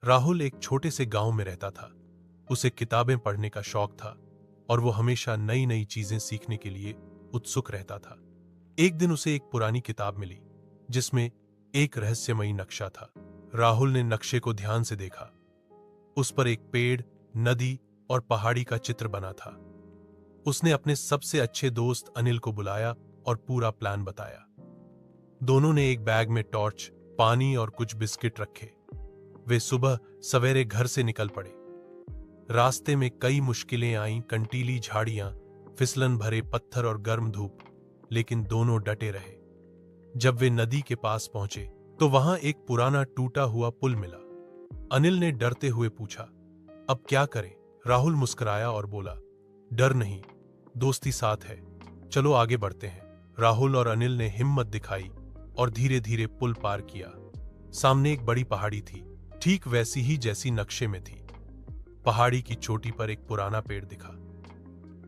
राहुल एक छोटे से गांव में रहता था। उसे किताबें पढ़ने का शौक था और वो हमेशा नई नई चीजें सीखने के लिए उत्सुक रहता था। एक दिन उसे एक पुरानी किताब मिली जिसमें एक रहस्यमयी नक्शा था। राहुल ने नक्शे को ध्यान से देखा। उस पर एक पेड़, नदी और पहाड़ी का चित्र बना था। उसने अपने सबसे अच्छे दोस्त अनिल को बुलाया और पूरा प्लान बताया। दोनों ने एक बैग में टॉर्च, पानी और कुछ बिस्किट रखे। वे सुबह सवेरे घर से निकल पड़े। रास्ते में कई मुश्किलें आईं, कंटीली झाड़ियां, फिसलन भरे पत्थर और गर्म धूप, लेकिन दोनों डटे रहे। जब वे नदी के पास पहुंचे तो वहां एक पुराना टूटा हुआ पुल मिला। अनिल ने डरते हुए पूछा, अब क्या करें? राहुल मुस्कुराया और बोला, डर नहीं, दोस्ती साथ है, चलो आगे बढ़ते हैं। राहुल और अनिल ने हिम्मत दिखाई और धीरे धीरे पुल पार किया। सामने एक बड़ी पहाड़ी थी, ठीक वैसी ही जैसी नक्शे में थी। पहाड़ी की चोटी पर एक पुराना पेड़ दिखा।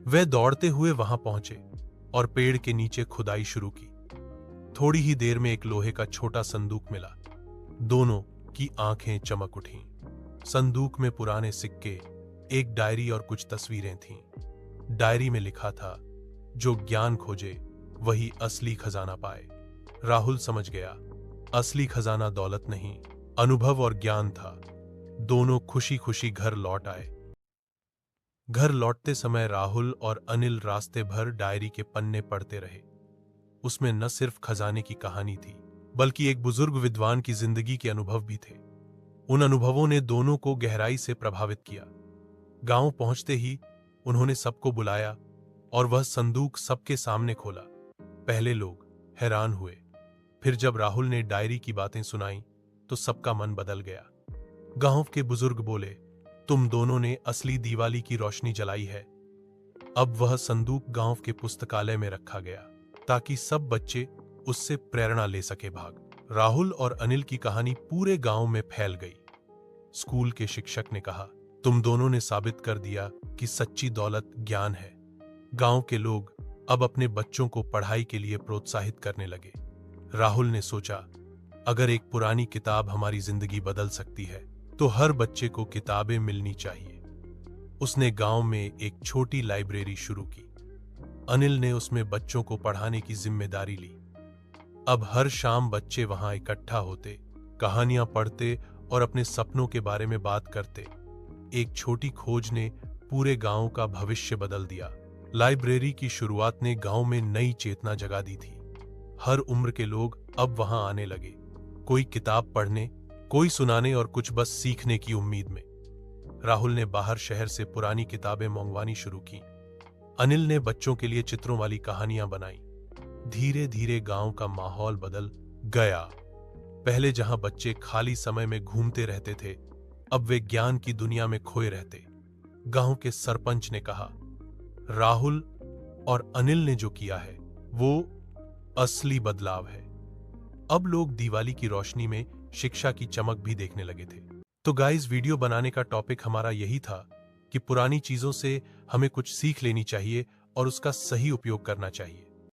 वे दौड़ते हुए वहां पहुंचे और पेड़ के नीचे खुदाई शुरू की। थोड़ी ही देर में एक लोहे का छोटा संदूक मिला। दोनों की आंखें चमक उठीं। संदूक में पुराने सिक्के, एक डायरी और कुछ तस्वीरें थीं। डायरी में लिखा था, जो ज्ञान खोजे वही असली खजाना पाए। राहुल समझ गया, असली खजाना दौलत नहीं, अनुभव और ज्ञान था। दोनों खुशी खुशी घर लौट आए। घर लौटते समय राहुल और अनिल रास्ते भर डायरी के पन्ने पढ़ते रहे। उसमें न सिर्फ खजाने की कहानी थी, बल्कि एक बुजुर्ग विद्वान की जिंदगी के अनुभव भी थे। उन अनुभवों ने दोनों को गहराई से प्रभावित किया। गांव पहुंचते ही उन्होंने सबको बुलाया और वह संदूक सबके सामने खोला। पहले लोग हैरान हुए, फिर जब राहुल ने डायरी की बातें सुनाई तो सबका मन बदल गया। गांव के बुजुर्ग बोले, तुम दोनों ने असली दिवाली की रोशनी जलाई है। अब वह संदूक गांव के पुस्तकालय में रखा गया ताकि सब बच्चे उससे प्रेरणा ले सके। राहुल और अनिल की कहानी पूरे गांव में फैल गई। स्कूल के शिक्षक ने कहा, तुम दोनों ने साबित कर दिया कि सच्ची दौलत ज्ञान है। गांव के लोग अब अपने बच्चों को पढ़ाई के लिए प्रोत्साहित करने लगे। राहुल ने सोचा, अगर एक पुरानी किताब हमारी जिंदगी बदल सकती है तो हर बच्चे को किताबें मिलनी चाहिए। उसने गांव में एक छोटी लाइब्रेरी शुरू की। अनिल ने उसमें बच्चों को पढ़ाने की जिम्मेदारी ली। अब हर शाम बच्चे वहां इकट्ठा होते, कहानियां पढ़ते और अपने सपनों के बारे में बात करते। एक छोटी खोज ने पूरे गांव का भविष्य बदल दिया। लाइब्रेरी की शुरुआत ने गांव में नई चेतना जगा दी थी। हर उम्र के लोग अब वहां आने लगे, कोई किताब पढ़ने, कोई सुनाने और कुछ बस सीखने की उम्मीद में। राहुल ने बाहर शहर से पुरानी किताबें मंगवानी शुरू की। अनिल ने बच्चों के लिए चित्रों वाली कहानियां बनाई। धीरे धीरे गांव का माहौल बदल गया। पहले जहां बच्चे खाली समय में घूमते रहते थे, अब वे ज्ञान की दुनिया में खोए रहते। गांव के सरपंच ने कहा, राहुल और अनिल ने जो किया है वो असली बदलाव है। अब लोग दिवाली की रोशनी में शिक्षा की चमक भी देखने लगे थे। तो गाइस, वीडियो बनाने का टॉपिक हमारा यही था कि पुरानी चीजों से हमें कुछ सीख लेनी चाहिए और उसका सही उपयोग करना चाहिए।